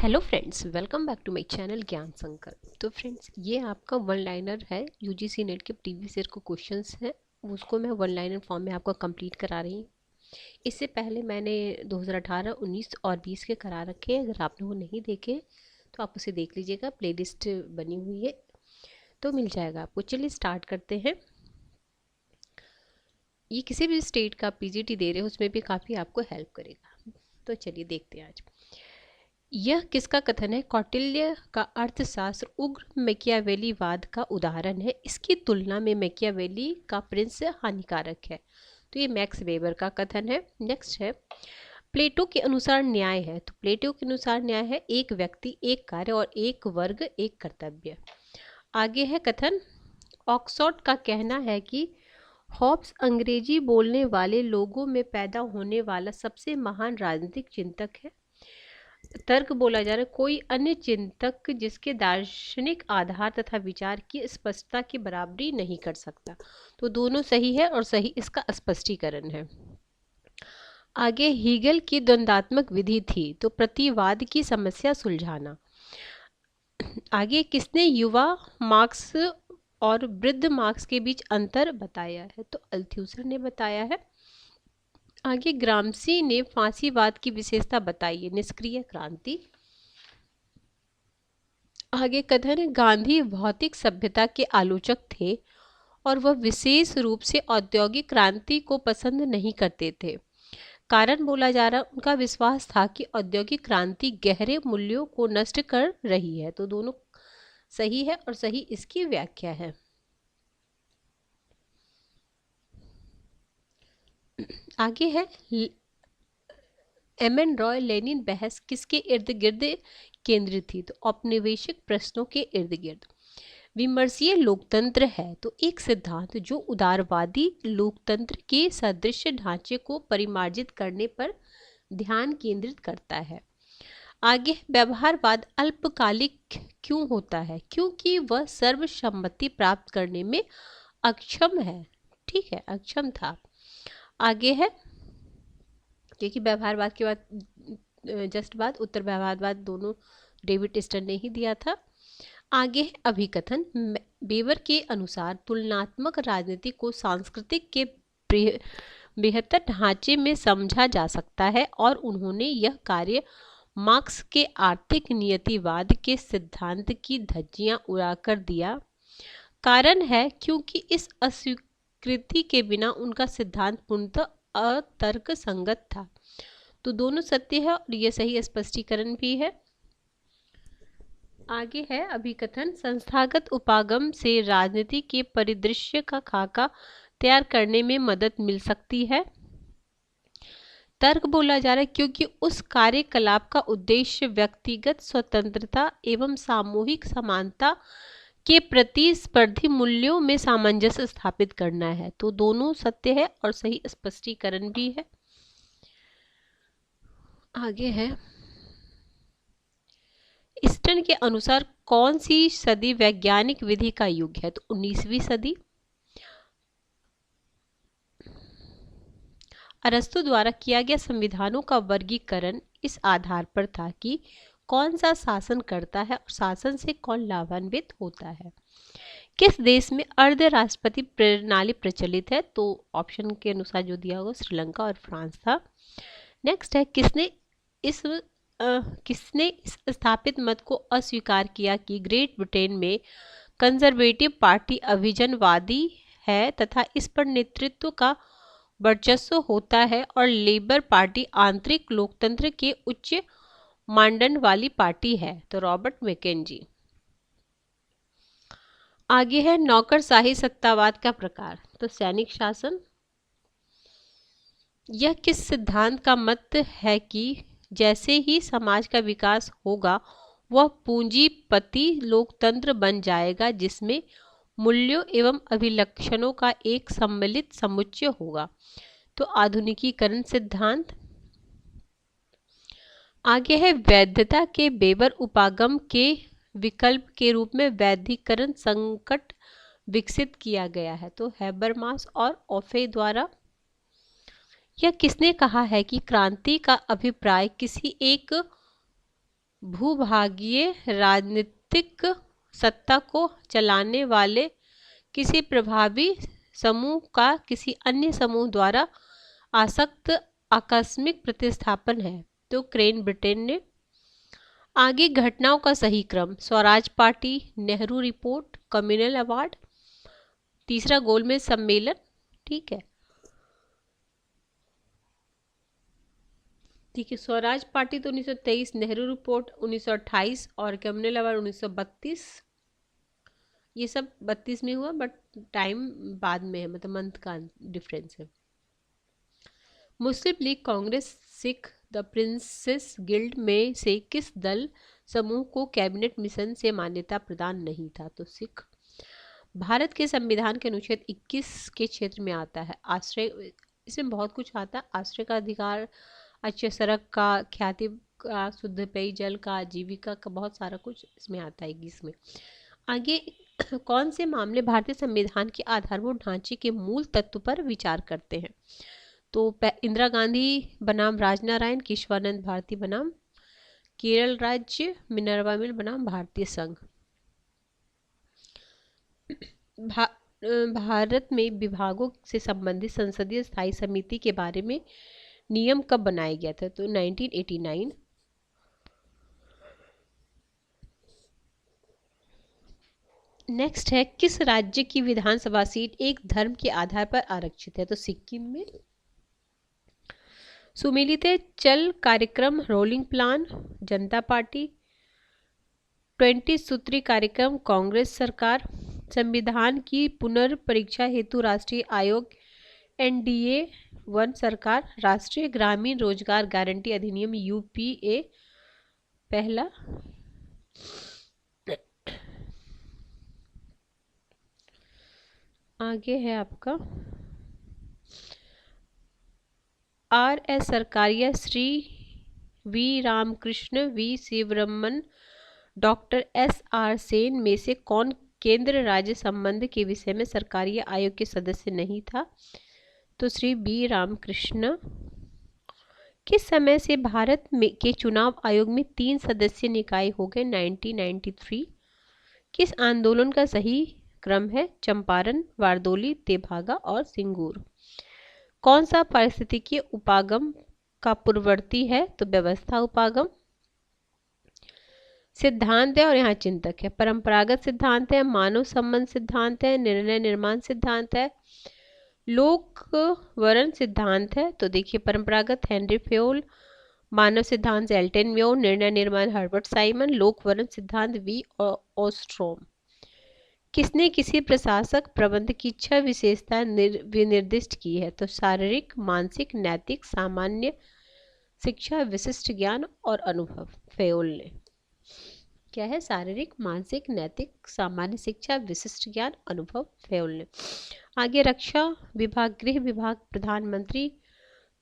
Hello friends, welcome back to my channel Gyan Sankalp. तो friends, ये आपका वन लाइनर है। यूजीसी नेट के प्रीवियस ईयर को क्वेश्चंस हैं, उसको मैं वन लाइनर फॉर्म में आपको कंप्लीट करा रही हूँ। इससे पहले मैंने 2018, 19 और 20 के करा रखे हैं। अगर आपने वो नहीं देखे तो आप उसे देख लीजिएगा, प्लेलिस्ट बनी हुई है तो मिल जाएगा आपको। चलिए स्टार्ट करते हैं। ये किसी भी स्टेट का पीजीटी दे रहे हो उसमें भी काफ़ी आपको हेल्प करेगा। तो चलिए देखते हैं आज। यह किसका कथन है? कौटिल्य का अर्थशास्त्र उग्र मैकियावेलीवाद का उदाहरण है। इसकी तुलना में मैकियावेली का प्रिंस हानिकारक है। तो ये मैक्स वेबर का कथन है। नेक्स्ट है, प्लेटो के अनुसार न्याय है। तो प्लेटो के अनुसार न्याय है एक व्यक्ति, एक कार्य और एक वर्ग, एक कर्तव्य। आगे है कथन, ऑक्सफोर्ड का कहना है कि हॉब्स अंग्रेजी बोलने वाले लोगों में पैदा होने वाला सबसे महान राजनीतिक चिंतक है। तर्क बोला जा रहा है, कोई अन्य चिंतक जिसके दार्शनिक आधार तथा विचार की स्पष्टता की बराबरी नहीं कर सकता। तो दोनों सही है और सही इसका स्पष्टीकरण है। आगे, हीगल की द्वंद्वात्मक विधि थी तो प्रतिवाद की समस्या सुलझाना। आगे, किसने युवा मार्क्स और वृद्ध मार्क्स के बीच अंतर बताया है? तो अल्थ्यूसर ने बताया है। आगे, ग्रामसी ने फांसीवाद की विशेषता बताई है, निष्क्रिय क्रांति। आगे कथन है, गांधी भौतिक सभ्यता के आलोचक थे और वह विशेष रूप से औद्योगिक क्रांति को पसंद नहीं करते थे। कारण बोला जा रहा, उनका विश्वास था कि औद्योगिक क्रांति गहरे मूल्यों को नष्ट कर रही है। तो दोनों सही है और सही इसकी व्याख्या है। आगे है, एम.एन. रॉय लेनिन बहस किसके इर्द गिर्द केंद्रित थी? तो औपनिवेशिक प्रश्नों के इर्द गिर्द। विमर्शीय लोकतंत्र है तो एक सिद्धांत जो उदारवादी लोकतंत्र के सदृश ढांचे को परिमार्जित करने पर ध्यान केंद्रित करता है। आगे, व्यवहारवाद अल्पकालिक क्यों होता है? क्योंकि वह सर्वसम्मति प्राप्त करने में अक्षम है। ठीक है, अक्षम था। आगे है, क्योंकि व्यवहारवाद के बाद जस्ट बाद उत्तर व्यवहारवाद दोनों डेविड स्टर्न ने ही दिया था। आगे है अभिकथन, वेबर के अनुसार तुलनात्मक राजनीति को सांस्कृतिक के बेहतर ढांचे में समझा जा सकता है और उन्होंने यह कार्य मार्क्स के आर्थिक नियतिवाद के सिद्धांत की धज्जियां उड़ाकर दिया। कारण है क्योंकि इस अस्वीकृति के बिना उनका सिद्धांत पूर्णतः अतर्क संगत था। तो दोनों सत्य है और यह सही स्पष्टीकरण भी है। आगे है अभिकथन, संस्थागत उपागम से राजनीति के परिदृश्य का खाका तैयार करने में मदद मिल सकती है। तर्क बोला जा रहा है क्योंकि उस कार्यकलाप का उद्देश्य व्यक्तिगत स्वतंत्रता एवं सामूहिक समानता के प्रतिस्पर्धी मूल्यों में सामंजस्य स्थापित करना है। तो दोनों सत्य है और सही स्पष्टीकरण भी है। आगे है, ईस्टर्न के अनुसार कौन सी सदी वैज्ञानिक विधि का युग है? तो 19वीं सदी। अरस्तु द्वारा किया गया संविधानों का वर्गीकरण इस आधार पर था कि कौन सा शासन करता है और शासन से कौन लाभान्वित होता है। किस देश में अर्ध राष्ट्रपति प्रणाली प्रचलित है? तो ऑप्शन के अनुसार जो दिया होगा श्रीलंका और फ्रांस था। नेक्स्ट है, किसने इस स्थापित मत को अस्वीकार किया कि ग्रेट ब्रिटेन में कंजर्वेटिव पार्टी अभिजनवादी है तथा इस पर नेतृत्व का वर्चस्व होता है और लेबर पार्टी आंतरिक लोकतंत्र के उच्च मानदंड वाली पार्टी है? तो रॉबर्ट मैकेंजी। आगे है, नौकरशाही सत्तावाद का प्रकार। तो सैनिक शासन। यह किस सिद्धांत का मत है कि जैसे ही समाज का विकास होगा वह पूंजीपति लोकतंत्र बन जाएगा जिसमें मूल्यों एवं अभिलक्षणों का एक सम्मिलित समुच्चय होगा? तो आधुनिकीकरण सिद्धांत। आगे है, वैधता के वेबर उपागम के विकल्प के रूप में वैधीकरण संकट विकसित किया गया है? तो हैबरमास और ओफे द्वारा। यह किसने कहा है कि क्रांति का अभिप्राय किसी एक भूभागीय राजनीतिक सत्ता को चलाने वाले किसी प्रभावी समूह का किसी अन्य समूह द्वारा आसक्त आकस्मिक प्रतिस्थापन है। तो ग्रेट ब्रिटेन ने। आगे घटनाओं का सही क्रम: Swaraj party, Nehru report, communal award, तीसरा गोलमेज सम्मेलन। ठीक है, स्वराज पार्टी तो 1923, नेहरू रिपोर्ट 1928 और कम्युनल अवार्ड 1932। ये सब 32 में हुआ, बट टाइम बाद में है, मतलब मंथ का डिफरेंस है। Muslim League Congress Sikh the princes guild में से किस दल समूह को कैबिनेट मिशन से मान्यता प्रदान नहीं था? तो सिख। भारत के संविधान के अनुच्छेद 21 के क्षेत्र में आता है आश्रय। इसमें बहुत कुछ आता है, आश्रय का अधिकार, अच्छे सड़क का, ख्याति का, शुद्ध पेयजल का, आजीविका का, बहुत सारा कुछ इसमें आता है 21 में। आगे कौन से मामले भारतीय संविधान के आधारभूत ढांचे के मूल तत्व पर विचार करते हैं? तो इंदिरा गांधी बनाम राजनारायण, केशवानंद भारती बनाम केरल राज्य, मिनर्वा मिल बनाम भारतीय संघ। भारत में विभागों से संबंधित संसदीय स्थायी समिति के बारे में नियम कब बनाया गया था? तो 1989। नेक्स्ट है, किस राज्य की विधानसभा सीट एक धर्म के आधार पर आरक्षित है? तो सिक्किम में। सुमेलित चल कार्यक्रम, रोलिंग प्लान, जनता पार्टी, 20 सूत्री कार्यक्रम, कांग्रेस सरकार, संविधान की पुनर्परीक्षा हेतु राष्ट्रीय आयोग, NDA 1 सरकार, राष्ट्रीय ग्रामीण रोजगार गारंटी अधिनियम UPA पहला। आगे है आपका RS Sarkaria, Shri V Ramakrishna, V Sivaraman, doctor SR Sen में से कौन केंद्र राज्य संबंध के विषय में सरकारी आयोग के सदस्य नहीं था? तो श्री B रामकृष्ण। किस समय से भारत में के चुनाव आयोग में 3 सदस्य निकाय हो गए? 1993। किस आंदोलन का सही क्रम है? चंपारण, वारदोली, तेभागा और सिंगूर। कौन सा पारिस्थितिकीय उपागम का पूर्ववर्ती है? तो व्यवस्था उपागम। सिद्धांत है और यहाँ चिंतक है। परंपरागत सिद्धांत है, मानव संबंध सिद्धांत है, निर्णय निर्माण सिद्धांत है, लोक वर्ण सिद्धांत है। तो देखिए, परंपरागत हेनरी फेयोल, मानव सिद्धांत से एल्टन म्योर, निर्णय निर्माण हर्बर्ट साइमन, लोक वर्ण सिद्धांत V ओस्ट्रोम। किसने किसी प्रशासक प्रबंध की 6 विशेषता विनिर्दिष्ट की है? तो शारीरिक, मानसिक, नैतिक, सामान्य शिक्षा, विशिष्ट ज्ञान और अनुभव। फेयोल ने। क्या है? शारीरिक, मानसिक, नैतिक, सामान्य शिक्षा, विशिष्ट ज्ञान, अनुभव, फेयोल ने। आगे रक्षा विभाग, गृह विभाग, प्रधानमंत्री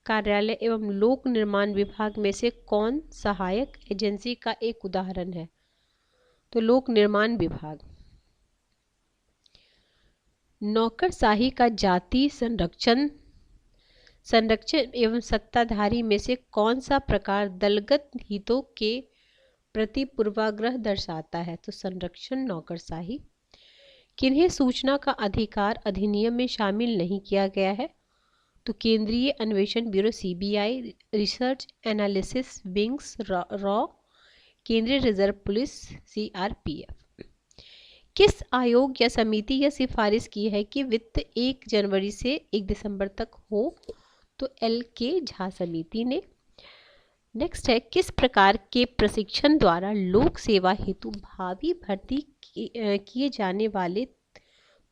कार्यालय एवं लोक निर्माण विभाग में से कौन सहायक एजेंसी का एक उदाहरण है? तो लोक निर्माण विभाग। नौकरशाही का जाति संरक्षण एवं सत्ताधारी में से कौन सा प्रकार दलगत हितों के प्रति पूर्वाग्रह दर्शाता है? तो संरक्षण, नौकरशाही। किन्हें सूचना का अधिकार अधिनियम में शामिल नहीं किया गया है? तो केंद्रीय अन्वेषण bureau CBI, research analysis wings raw, केंद्रीय रिजर्व पुलिस CRPF। किस आयोग या समिति यह सिफारिश की है कि वित्त 1 जनवरी से 1 दिसंबर तक हो? तो LK झा समिति ने। नेक्स्ट है, किस प्रकार के प्रशिक्षण द्वारा लोक सेवा हेतु भावी भर्ती किए जाने वाले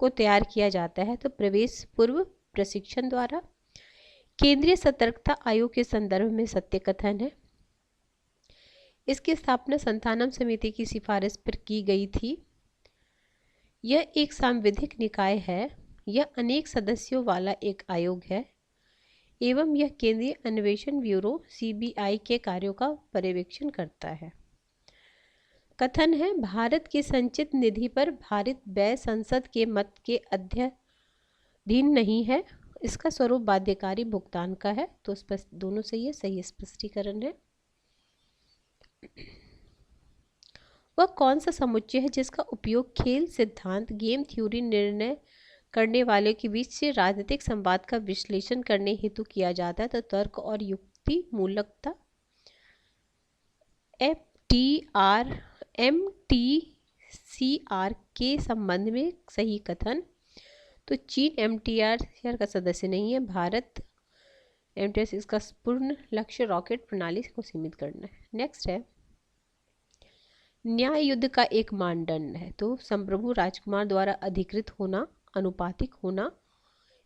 को तैयार किया जाता है? तो प्रवेश पूर्व प्रशिक्षण द्वारा। केंद्रीय सतर्कता आयोग के संदर्भ में सत्य कथन है। इसकी स्थापना संथानम समिति की सिफारिश पर की गई थी। यह एक सांविधिक निकाय है। यह अनेक सदस्यों वाला एक आयोग है एवं यह केंद्रीय अन्वेषण ब्यूरो CBI के कार्यों का पर्यवेक्षण करता है। कथन है, भारत की संचित निधि पर भारित व्यय संसद के मत के अध्ययन नहीं है। इसका स्वरूप बाध्यकारी भुगतान का है। तो दोनों सही है, सही स्पष्टीकरण है। वह कौन सा समुच्चय है जिसका उपयोग खेल सिद्धांत, गेम थ्योरी, निर्णय करने वालों के बीच से राजनीतिक संवाद का विश्लेषण करने हेतु किया जाता है? तो तर्क और युक्ति मूलकता। MTR के संबंध में सही कथन। तो चीन MTR का सदस्य नहीं है। भारत MTR इसका पूर्ण लक्ष्य रॉकेट प्रणाली को सीमित करना है। नेक्स्ट है, न्याय युद्ध का एक मानदंड है। तो संप्रभु राजकुमार द्वारा अधिकृत होना, अनुपातिक होना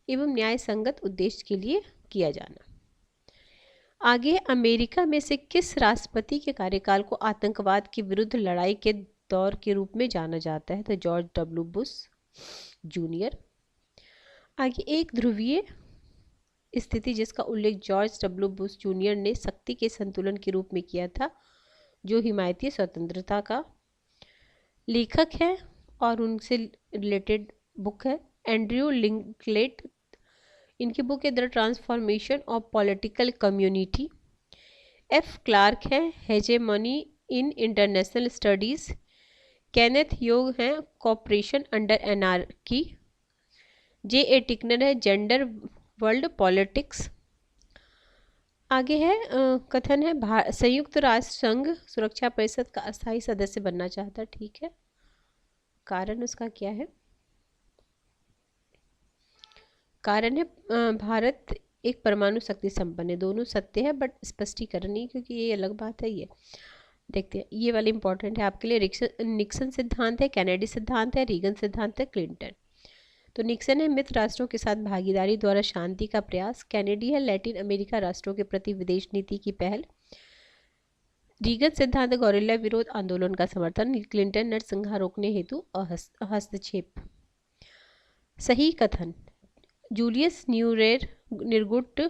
एवं न्याय संगत उद्देश्य के लिए किया जाना। आगे, अमेरिका में से किस राष्ट्रपति के कार्यकाल को आतंकवाद के विरुद्ध लड़ाई के दौर के रूप में जाना जाता है? तो जॉर्ज W. Bush junior. आगे, एक ध्रुवीय स्थिति जिसका उल्लेख जॉर्ज W. बुश जूनियर ने शक्ति के संतुलन के रूप में किया था, जो हिमायती स्वतंत्रता का लेखक है और उनसे रिलेटेड बुक है एंड्रयू लिंकलेट। इनकी बुक है the transformation of political community. F. Clark है hegemony in international studies. Kenneth Oye है cooperation under anarchy. J. A. Tickner है जेंडर वर्ल्ड पॉलिटिक्स। आगे है कथन है संयुक्त राष्ट्र संघ सुरक्षा परिषद का अस्थायी सदस्य बनना चाहता। ठीक है, कारण उसका क्या है? कारण है भारत एक परमाणु शक्ति संपन्न है। दोनों सत्य है बट स्पष्टीकरण नहीं, क्योंकि ये अलग बात है। ये देखते हैं, ये वाला इंपॉर्टेंट है आपके लिए। निक्सन सिद्धांत है, कैनेडी सिद्धांत है, रीगन सिद्धांत है, क्लिंटन। तो निक्सन है मित्र राष्ट्रों के साथ भागीदारी द्वारा शांति का प्रयास। कैनेडी है लैटिन अमेरिका राष्ट्रों के प्रति विदेश नीति की पहल। रीगन सिद्धांत गौरिल्ला विरोध आंदोलन का समर्थन। क्लिंटन नरसंहार रोकने हेतु हस्तक्षेप। सही कथन, जूलियस न्यूरेर निर्गुट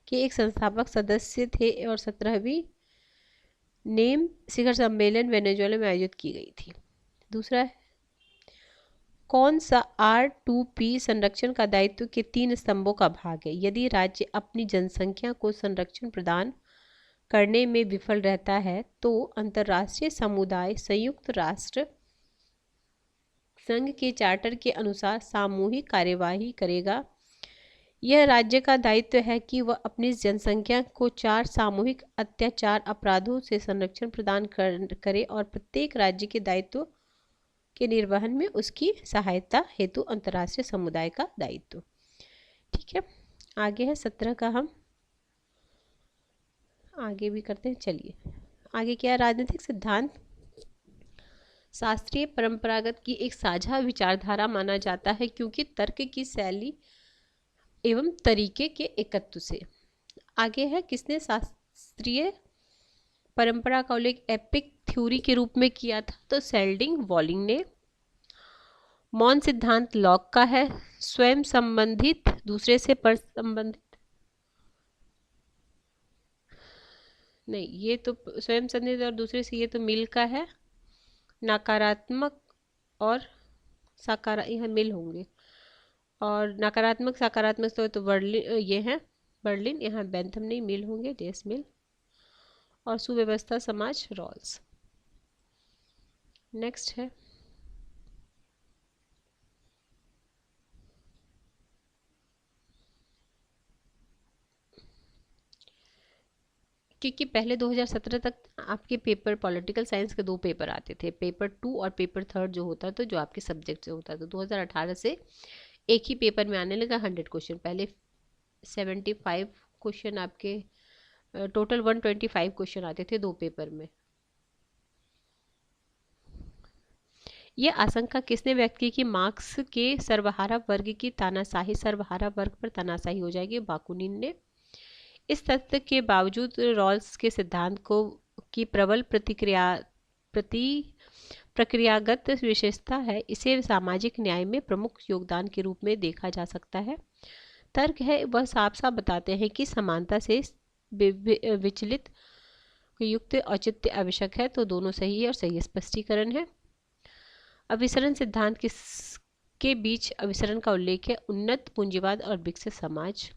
के एक संस्थापक सदस्य थे और 17वीं नेम शिखर सम्मेलन वेनेजुएला में आयोजित की गई थी। दूसरा है, कौन सा R2P संरक्षण का दायित्व के 3 स्तंभों का भाग है? यदि राज्य अपनी जनसंख्या को संरक्षण प्रदान करने में विफल रहता है तो अंतर्राष्ट्रीय समुदाय संयुक्त राष्ट्र संघ के चार्टर के अनुसार सामूहिक कार्यवाही करेगा। यह राज्य का दायित्व है कि वह अपनी जनसंख्या को 4 सामूहिक अत्याचार अपराधों से संरक्षण प्रदान करे और प्रत्येक राज्य के दायित्व के निर्वहन में उसकी सहायता हेतु अंतर्राष्ट्रीय समुदाय का दायित्व। ठीक है, आगे है 17 का, हम आगे भी करते हैं। चलिए आगे क्या है, राजनीतिक सिद्धांत शास्त्रीय परंपरागत की एक साझा विचारधारा माना जाता है क्योंकि तर्क की शैली एवं तरीके के एकत्व से। आगे है, किसने शास्त्रीय परंपरा का उल्लेख एपिक थ्योरी के रूप में किया था? तो सेल्डिंग वॉलिंग ने। मौन सिद्धांत लॉक का है। स्वयं संबंधित दूसरे से पर संबंधित नहीं, ये तो स्वयं संबंधित और दूसरे से, ये तो मिल का है। नकारात्मक और सकारात्मक यहाँ मिल होंगे, और नकारात्मक सकारात्मक तो बर्लिन, ये है बर्लिन, यहाँ बेंथम नहीं, मिल होंगे, डेस मिल। और सुव्यवस्था समाज रॉल्स। नेक्स्ट है, क्योंकि पहले 2017 तक आपके पेपर पॉलिटिकल साइंस के 2 पेपर आते थे, पेपर 2 और पेपर 3 जो होता था, जो आपके सब्जेक्ट से होता था। 2018 से एक ही पेपर में आने लगा 100 क्वेश्चन। पहले 75 क्वेश्चन आपके टोटल 125 क्वेश्चन आते थे 2 पेपर में। यह आशंका किसने व्यक्त की कि मार्क्स के सर्वहारा वर्ग की तानाशाही सर्वहारा वर्ग पर तानाशाही हो जाएगी? बाकुनिन ने। इस तथ्य के बावजूद रॉल्स के सिद्धांत को की प्रबल प्रक्रियागत विशेषता है, इसे सामाजिक न्याय में प्रमुख योगदान के रूप में देखा जा सकता है। तर्क है, वह साफ साफ बताते हैं कि समानता से विचलित युक्त औचित्य आवश्यक है। तो दोनों सही है और सही स्पष्टीकरण है। अभिसरण सिद्धांत के बीच अभिसरण का उल्लेख है। उन्नत पूंजीवाद और विकसित समाज।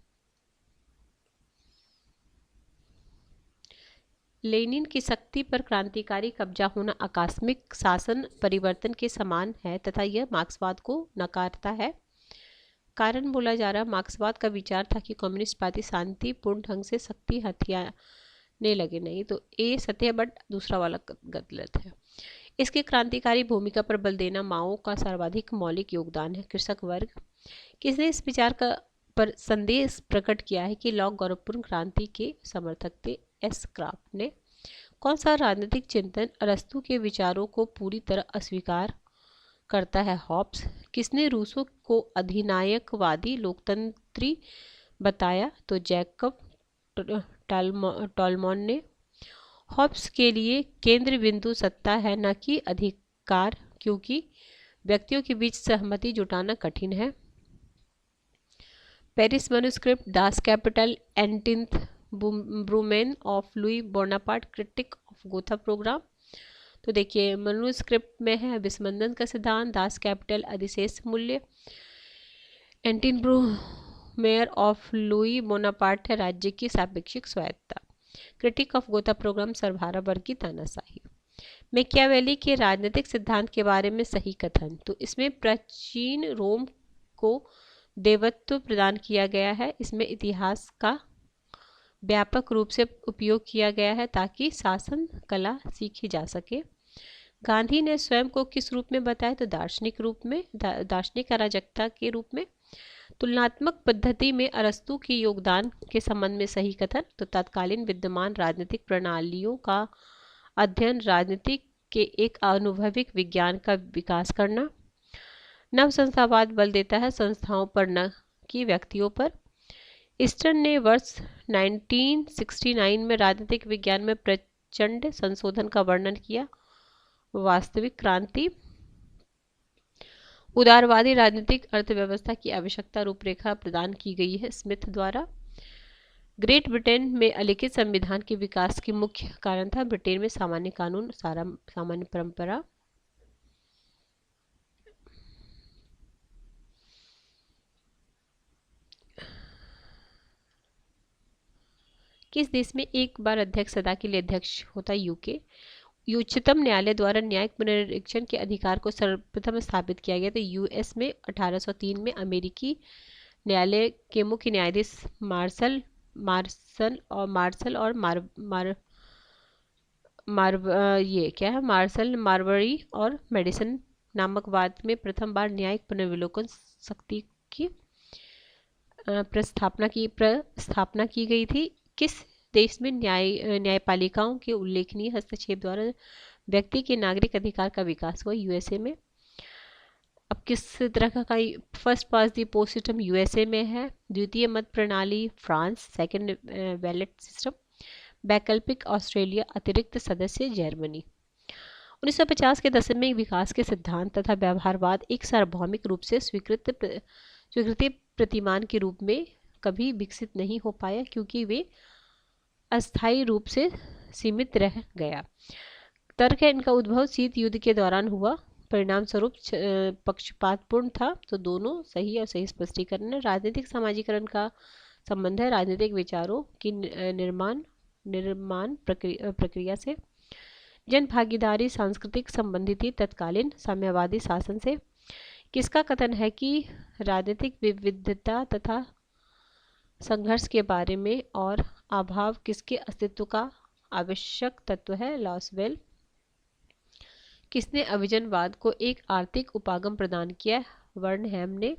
लेनिन की शक्ति पर क्रांतिकारी कब्जा होना आकस्मिक शासन परिवर्तन के समान है तथा यह मार्क्सवाद को नकारता है। कारण बोला जा रहा, मार्क्सवाद का विचार था कि कम्युनिस्ट पार्टी शांतिपूर्ण ढंग से शक्ति हथियाने लगे नहीं, तो ए सत्य है, बट दूसरा वाला गलत है। इसके क्रांतिकारी भूमिका पर बल देना माओ का सर्वाधिक मौलिक योगदान है। कृषक वर्ग, किसने इस विचार का पर संदेश प्रकट किया है कि लॉ गौरवपूर्ण क्रांति के समर्थक थे? एस क्राफ्ट ने। कौन सा राजनीतिक चिंतन अरस्तु के विचारों को पूरी तरह अस्वीकार करता है? हॉब्स। किसने रूसो को अधिनायकवादी लोकतंत्री बताया? तो जैकब टॉलमॉन ने। हॉब्स के लिए केंद्र बिंदु सत्ता है न कि अधिकार, क्योंकि व्यक्तियों के बीच सहमति जुटाना कठिन है। Paris manuscript, Das Kapital, 18th Brumaire of Louis Bonaparte, critique of Gotha programme. तो देखिए मैन्युस्क्रिप्ट में है विस्मंदन का सिद्धांत, दास कैपिटल अधिशेष मूल्य, 18 ब्रूमेर ऑफ लुई बोनापार्ट है राज्य की सापेक्षिक स्वायत्तता, क्रिटिक ऑफ गोथा प्रोग्राम सर्वहारा वर्ग की तानाशाही। मैकियावेली के राजनीतिक सिद्धांत के बारे में सही कथन, तो इसमें प्राचीन रोम को देवत्व प्रदान किया गया है। इसमें इतिहास का व्यापक रूप से उपयोग किया गया है ताकि शासन कला सीखी जा सके। गांधी ने स्वयं को किस रूप में बताया? तो दार्शनिक रूप में, दार्शनिक अराजकता के रूप में। तुलनात्मक पद्धति में अरस्तु के योगदान के संबंध में सही कथन, तो तत्कालीन विद्यमान राजनीतिक प्रणालियों का अध्ययन, राजनीति के एक अनुभविक विज्ञान का विकास करना। नव संस्थावाद बल देता है संस्थाओं पर न कि व्यक्तियों पर। ईस्टर्न ने वर्ष 1969 में राजनीतिक विज्ञान में प्रचंड संशोधन का वर्णन किया। वास्तविक क्रांति, उदारवादी राजनीतिक अर्थव्यवस्था की आवश्यकता रूपरेखा प्रदान की गई है स्मिथ द्वारा। ग्रेट ब्रिटेन में अलिखित संविधान के विकास के मुख्य कारण था ब्रिटेन में सामान्य कानून, सामान्य परंपरा। किस देश में एक बार अध्यक्ष सदा के लिए अध्यक्ष होता है? यूके। उच्चतम न्यायालय द्वारा न्यायिक पुनरीक्षण के अधिकार को सर्वप्रथम स्थापित किया गया। तो यूएस में 1803 में अमेरिकी न्यायालय के मुख्य न्यायाधीश मार्शल मार्वरी और मेडिसन नामक वाद में प्रथम बार न्यायिक पुनर्विलोकन शक्ति की प्रस्थापना की गई थी। किस देश में न्यायपालिकाओं के उल्लेखनीय हस्तक्षेप द्वारा व्यक्ति के नागरिक अधिकार का विकास हुआ? यूएसए में। अब किस तरह का first pass the post system USA में है। द्वितीय मत प्रणाली फ्रांस, सेकंड बैलेट सिस्टम। वैकल्पिक ऑस्ट्रेलिया, अतिरिक्त सदस्य जर्मनी। 1950 के दशक में विकास के सिद्धांत तथा व्यवहारवाद एक सार्वभौमिक रूप से स्वीकृति प्रतिमान के रूप में कभी विकसित नहीं हो पाया क्योंकि वे अस्थायी रूप से सीमित रह गया। तर्क है इनका उद्भव शीत युद्ध के दौरान हुआ, परिणाम स्वरूप पक्षपातपूर्ण था। तो दोनों सही और सही स्पष्टीकरण। राजनीतिक समाजीकरण का संबंध है राजनीतिक विचारों की निर्माण प्रक्रिया से। जन भागीदारी सांस्कृतिक संबंधी थी तत्कालीन साम्यवादी शासन से। किसका कथन है कि राजनीतिक विविधता तथा संघर्ष के बारे में और अभाव किसके अस्तित्व का आवश्यक तत्व है? लॉसवेल। किसने अभिजनवाद को एक आर्थिक उपागम प्रदान किया? वर्नहैम ने।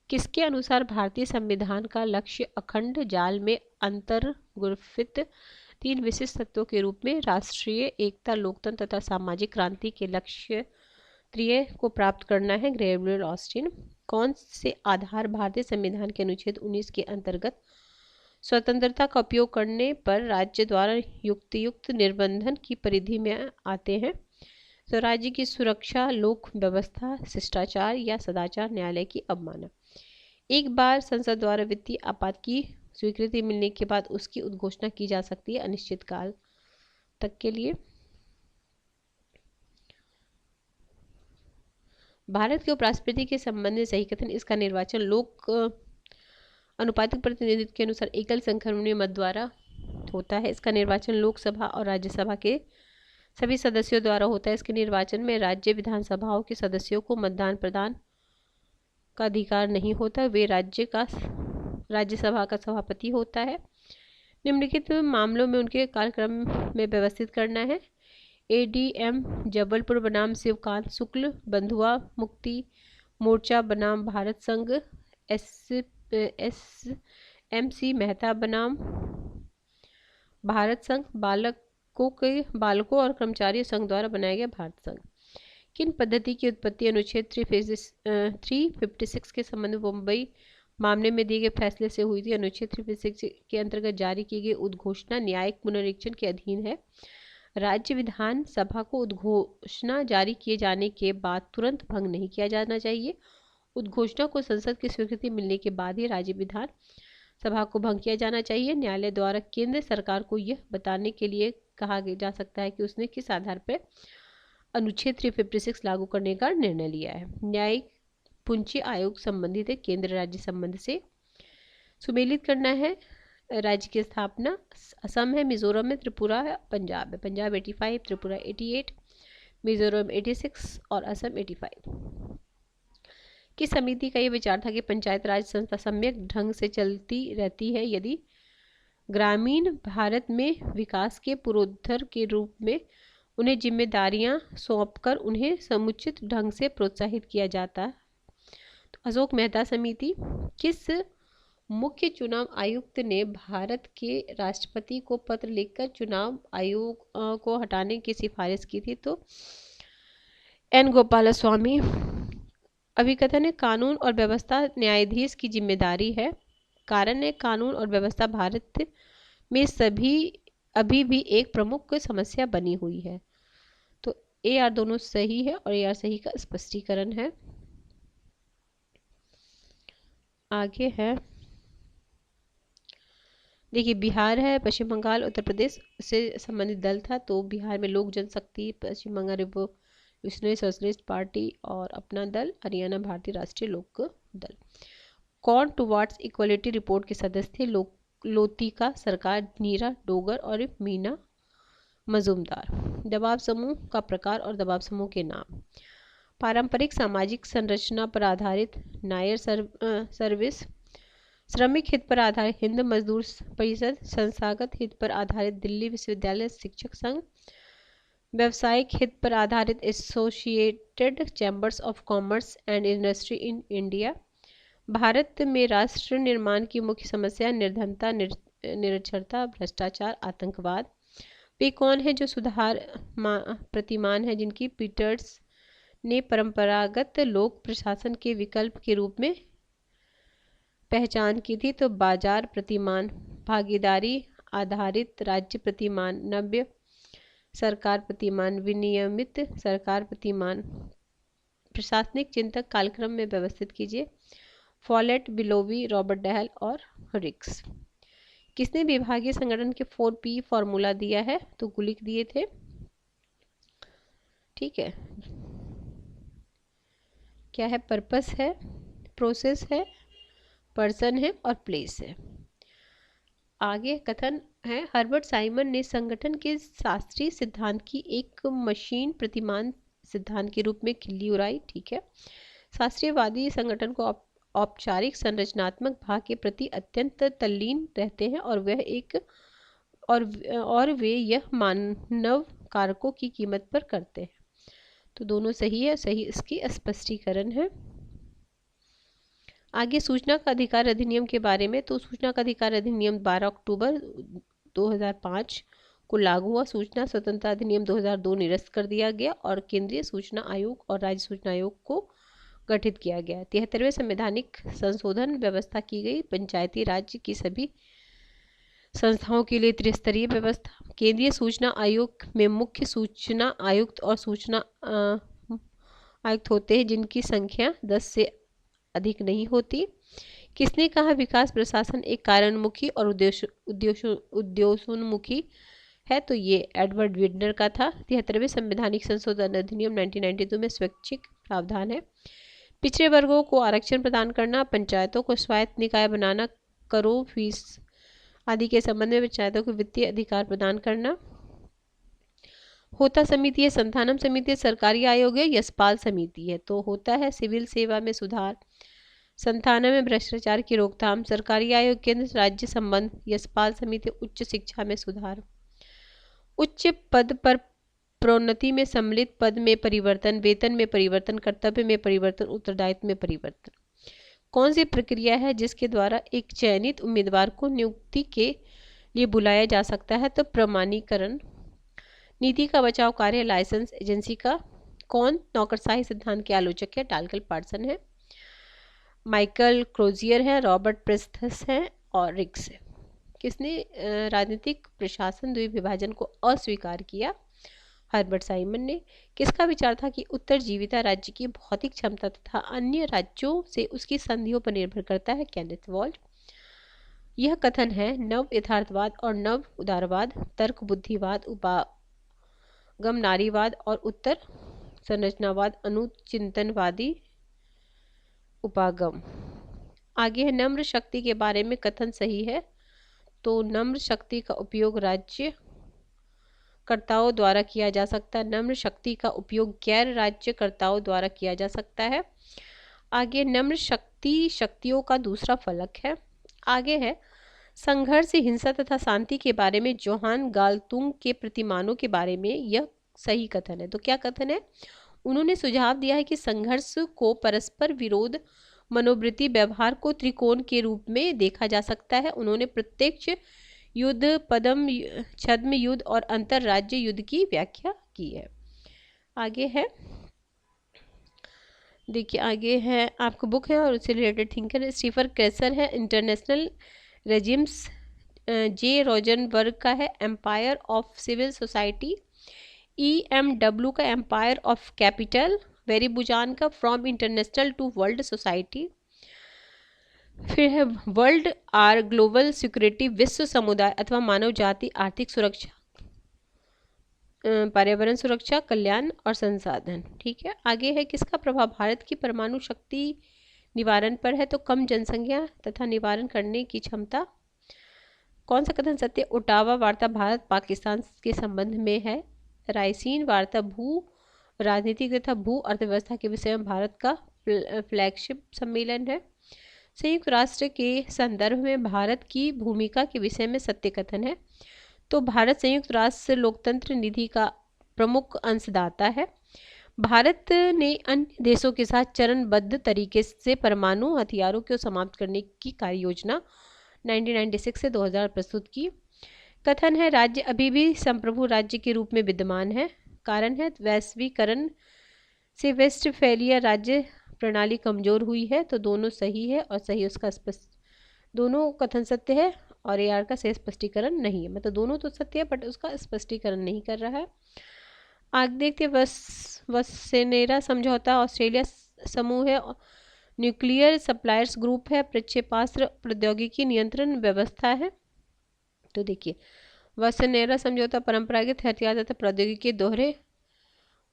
किसके अनुसार भारतीय संविधान का लक्ष्य अखंड जाल में अंतर्गुफित 3 विशिष्ट तत्वों के रूप में राष्ट्रीय एकता, लोकतंत्र तथा सामाजिक क्रांति के लक्ष्य त्रिय को प्राप्त करना है? Gabriel Austin. कौन से आधार भारतीय संविधान के अनुच्छेद 19 के अंतर्गत स्वतंत्रता का उपयोग करने पर राज्य द्वारा युक्त निर्बंधन की परिधि में आते हैं? तो राज्य की सुरक्षा, लोक व्यवस्था, शिष्टाचार या सदाचार, न्यायालय की अवमानना। एक बार संसद द्वारा वित्तीय आपात की स्वीकृति मिलने के बाद उसकी उद्घोषणा की जा सकती है अनिश्चित काल तक के लिए। भारत के उपराष्ट्रपति के संबंध में सही कथन। इसका निर्वाचन लोक अनुपातिक प्रतिनिधित्व के अनुसार एकल संख्यानुक्रमीय मत द्वारा होता है। इसका निर्वाचन लोकसभा और राज्यसभा के सभी सदस्यों द्वारा होता है। इसके निर्वाचन में राज्य विधानसभाओं के सदस्यों को मतदान प्रदान का अधिकार नहीं होता। वे राज्यसभा का सभापति होता है। निम्नलिखित मामलों में उनके कार्यक्रम में व्यवस्थित करना है। एडीएम जबलपुर बनाम शिवकांत शुक्ल, बंधुआ मुक्ति मोर्चा बनाम भारत संघ, एसएमसी मेहता बनाम भारत संघ, बालकों और कर्मचारियों संघ द्वारा बनाया गया भारत संघ। किन पद्धति की उत्पत्ति अनुच्छेद 356 के संबंध में मुंबई मामले में दिए गए फैसले से हुई थी? अनुच्छेद 356 के अंतर्गत जारी की गई उद्घोषणा न्यायिक पुनरीक्षण के अधीन है। राज्य विधान सभा को उद्घोषणा जारी किए जाने के बाद तुरंत भंग नहीं किया जाना चाहिए। उद्घोषणा को संसद की स्वीकृति मिलने के बाद ही राज्य विधान सभा को भंग किया जाना चाहिए। न्यायालय द्वारा केंद्र सरकार को यह बताने के लिए कहा जा सकता है कि उसने किस आधार पर अनुच्छेद 356 लागू करने का निर्णय लिया है। न्यायिक पूंजी आयोग संबंधित है केंद्र राज्य संबंध से। सुमेलित करना है। राज्य की स्थापना असम है, मिजोरम है, त्रिपुरा है, पंजाब है। पंजाब 85, त्रिपुरा 88, मिजोरम 86 और असम 85। किस समिति का ये विचार था कि पंचायत राज संस्था सम्यक ढंग से चलती रहती है यदि ग्रामीण भारत में विकास के पुरोधर के रूप में उन्हें जिम्मेदारियां सौंपकर उन्हें समुचित ढंग से प्रोत्साहित किया जाता। तो अशोक मेहता समिति। किस मुख्य चुनाव आयुक्त ने भारत के राष्ट्रपति को पत्र लिखकर चुनाव आयोग को हटाने की सिफारिश की थी? तो एन गोपालस्वामी। अभिकथन है कानून और व्यवस्था न्यायाधीश की जिम्मेदारी है। कारण है कानून और व्यवस्था भारत में अभी भी एक प्रमुख समस्या बनी हुई है। तो ए आर दोनों सही है और ए आर सही का स्पष्टीकरण है। आगे है, देखिए बिहार है, पश्चिम बंगाल, उत्तर प्रदेश से संबंधित दल था। तो बिहार में लोक जनशक्ति, पश्चिम बंगाल रिवोल्यूशनरी सोशलिस्ट पार्टी और अपना दल, हरियाणा भारतीय राष्ट्रीय लोक दल। कौन टुवार्ड्स इक्वलिटी रिपोर्ट के सदस्य थे? लोतिका सरकार, नीरा डोगर और मीना मजूमदार। दबाव समूह का प्रकार और दबाव समूह के नाम। पारंपरिक सामाजिक संरचना पर आधारित नायर सर्विस, श्रमिक हित पर आधारित हिंद मजदूर परिषद, संस्थागत हित पर आधारित दिल्ली विश्वविद्यालय शिक्षक संघ, व्यावसायिक हित पर आधारित associated chambers of commerce and industry in India. Bharat में राष्ट्र निर्माण की मुख्य समस्या निर्धनता, निरक्षरता, भ्रष्टाचार, आतंकवाद। वे कौन है जो सुधार प्रतिमान है जिनकी पीटर्स ने परंपरागत लोक प्रशासन के विकल्प के रूप में पहचान की थी? तो बाजार प्रतिमान, भागीदारी आधारित राज्य प्रतिमान, नव्य सरकार प्रतिमान, विनियमित सरकार प्रतिमान। प्रशासनिक चिंतक कालक्रम में व्यवस्थित कीजिए। फॉलेट, बिलोवी, रॉबर्ट डहल और रिक्स। किसने विभागीय संगठन के 4P फॉर्मूला दिया है? तो गुलिक दिए थे। ठीक है, क्या है? पर्पस है, प्रोसेस है, पर्सन है और प्लेस है। आगे कथन है हर्बर्ट साइमन ने संगठन के शास्त्रीय सिद्धांत की एक मशीन प्रतिमान सिद्धांत के रूप में खिल्ली उड़ाई। ठीक है, शास्त्रीयवादी संगठन को औपचारिक संरचनात्मक भाग के प्रति अत्यंत तल्लीन रहते हैं और वे यह मानव कारकों की कीमत पर करते हैं। तो दोनों सही है, सही इसकी स्पष्टीकरण है। आगे सूचना का अधिकार अधिनियम के बारे में। तो सूचना का अधिकार अधिनियम 12 अक्टूबर 2005 को लागू हुआ। सूचना स्वतंत्रता अधिनियम 2002 निरस्त कर दिया गया और केंद्रीय सूचना आयोग और राज्य सूचना आयोग को गठित किया गया। 73वें संवैधानिक संशोधन व्यवस्था की गई। पंचायती राज्य की सभी संस्थाओं के लिए त्रिस्तरीय व्यवस्था। केंद्रीय सूचना आयोग में मुख्य सूचना आयुक्त और सूचना आयुक्त होते हैं जिनकी संख्या 10 से अधिक नहीं होती। किसने कहा विकास प्रशासन एक कार्योन्मुखी और उद्देश्योन्मुखी है? तो ये एडवर्ड विडनर का था। 73वें संवैधानिक संशोधन अधिनियम 1992 में स्वैच्छिक प्रावधान है। पिछड़े वर्गों को आरक्षण प्रदान करना, पंचायतों को स्वायत्त निकाय बनाना, करों, फीस आदि के संबंध में पंचायतों को वित्तीय अधिकार प्रदान करना। होता समिति है, संथानम समिति है, सरकारी आयोग है, यशपाल समिति है। तो होता है सिविल सेवा में सुधार, संथानम में भ्रष्टाचार की रोकथाम, सरकारी आयोग केंद्र राज्य संबंध, यशपाल समिति उच्च शिक्षा में सुधार। उच्च पद पर प्रोन्नति में सम्मिलित पद में परिवर्तन, वेतन में परिवर्तन, कर्तव्य में परिवर्तन, उत्तरदायित्व में परिवर्तन। कौन सी प्रक्रिया है जिसके द्वारा एक चयनित उम्मीदवार को नियुक्ति के लिए बुलाया जा सकता है? तो प्रमाणीकरण। नीति का बचाव कार्य लाइसेंस एजेंसी का। कौन नौकरशाही सिद्धांत के आलोचक है? डालकल पार्सन है, माइकल क्रोजियर है, रॉबर्ट प्रेस्थस है और रिक्स है। किसने राजनीतिक प्रशासन द्विविभाजन को अस्वीकार किया? हर्बर्ट साइमन ने। किसका विचार था कि उत्तरजीविता राज्य की भौतिक क्षमता तथा अन्य राज्यों से उसकी संधियों पर निर्भर करता है? Kenneth Waltz. यह कथन है नव यथार्थवाद और नव उदारवाद, तर्क बुद्धिवाद, उपागम नारीवाद और उत्तर संरचनावाद, अनुचिंतनवादी उपागम। आगे है नम्र शक्ति के बारे में कथन सही है? तो नम्र शक्ति का उपयोग राज्य कर्ताओं द्वारा किया जा सकता है, नम्र शक्ति का उपयोग गैर राज्यकर्ताओं द्वारा किया जा सकता है। आगे नम्र शक्ति शक्तियों का दूसरा फलक है। आगे है संघर्ष, हिंसा तथा शांति के बारे में जोहान गालतुंग के प्रतिमानों के बारे में यह सही कथन है। तो क्या कथन है? उन्होंने सुझाव दिया है कि संघर्ष को परस्पर विरोध मनोवृत्ति व्यवहार को त्रिकोण के रूप में देखा जा सकता है। उन्होंने प्रत्यक्ष युद्ध, पदम छद्म युद्ध और अंतरराज्य युद्ध की व्याख्या की है। आगे है, देखिए आगे है आपको बुक है और उससे रिलेटेड थिंकर स्टीफन क्रेसर है, इंटरनेशनल रेजिम्स। जे रोजनबर्ग का है empire of civil society. EMW का empire of capital. Barry Buzan का from international to world society. फिर है वर्ल्ड आर ग्लोबल सिक्योरिटी, विश्व समुदाय अथवा मानव जाति, आर्थिक सुरक्षा, पर्यावरण सुरक्षा, कल्याण और संसाधन। ठीक है। आगे है किसका प्रभाव भारत की परमाणु शक्ति निवारण पर है? तो कम जनसंख्या तथा निवारण करने की क्षमता। कौन सा कथन सत्य? ओटावा वार्ता भारत पाकिस्तान के संबंध में है। रायसीन वार्ता भू राजनीतिक तथा भू अर्थव्यवस्था के विषय में भारत का फ्लैगशिप सम्मेलन है। संयुक्त राष्ट्र के संदर्भ में भारत की भूमिका के विषय में सत्य कथन है। तो भारत संयुक्त राष्ट्र लोकतंत्र निधि का प्रमुख अंशदाता है। भारत ने अन्य देशों के साथ चरणबद्ध तरीके से परमाणु हथियारों को समाप्त करने की कार्य योजना 1996 से 2000 प्रस्तुत की। कथन है राज्य अभी भी संप्रभु राज्य के रूप में विद्यमान है। कारण है वैश्वीकरण से वेस्टफैलिया राज्य प्रणाली कमजोर हुई है। तो दोनों सही है और सही उसका दोनों कथन सत्य है और AR का सही स्पष्टीकरण नहीं है। मतलब दोनों तो सत्य है बट उसका स्पष्टीकरण नहीं कर रहा है। आगे देखते वसेनेरा समझौता ऑस्ट्रेलिया समूह है, न्यूक्लियर सप्लायर्स ग्रुप है, प्रक्षेपास्त्र प्रौद्योगिकी नियंत्रण व्यवस्था है। तो देखिए वसेनेरा समझौता परंपरागत हथियार तथा प्रौद्योगिकी के दोहरे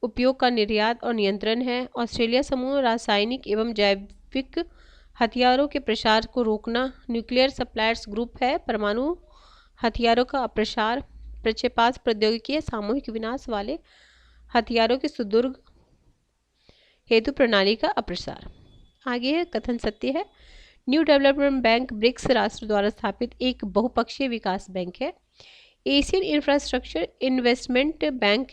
उपयोग का निर्यात और नियंत्रण है। ऑस्ट्रेलिया समूह रासायनिक एवं जैविक हथियारों के प्रसार को रोकना। न्यूक्लियर सप्लायर्स ग्रुप है, परमाणु हथियारों का अप्रसार। प्रक्षेपास्त्र प्रौद्योगिकी सामूहिक विनाश वाले हथियारों के सुदूर हेतु प्रणाली का अप्रसार। आगे है कथन सत्य है न्यू डेवलपमेंट बैंक ब्रिक्स राष्ट्र द्वारा स्थापित एक बहुपक्षीय विकास बैंक है। एशियन इंफ्रास्ट्रक्चर इन्वेस्टमेंट बैंक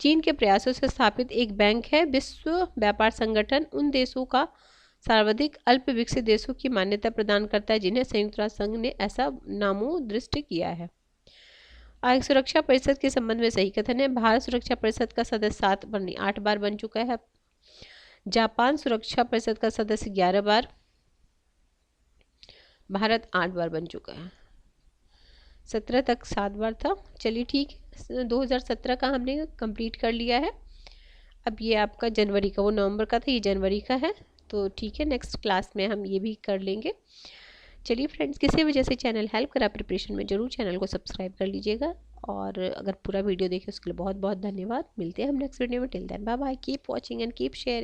चीन के प्रयासों से स्थापित एक बैंक है। विश्व व्यापार संगठन उन देशों का सर्वाधिक अल्प विकसित देशों की मान्यता प्रदान करता है जिन्हें संयुक्त राष्ट्र संघ ने ऐसा नामोदृष्ट किया है। आगे सुरक्षा परिषद के संबंध में सही कथन है भारत सुरक्षा परिषद का सदस्य 7 बार नहीं 8 बार बन चुका है। जापान सुरक्षा परिषद का सदस्य 11 बार, भारत 8 बार बन चुका है। 17 तक 7 बार था। चलिए ठीक है, 2017 का हमने कंप्लीट कर लिया है। अब ये आपका जनवरी का, वो नवंबर का था, ये जनवरी का है। तो ठीक है, नेक्स्ट क्लास में हम ये भी कर लेंगे। चलिए फ्रेंड्स, किसी वजह से चैनल हेल्प करा प्रिपरेशन में, ज़रूर चैनल को सब्सक्राइब कर लीजिएगा और अगर पूरा वीडियो देखे उसके लिए बहुत बहुत धन्यवाद। मिलते हैं हम नेक्स्ट वीडियो में। Till then bye bye, keep watching and keep sharing.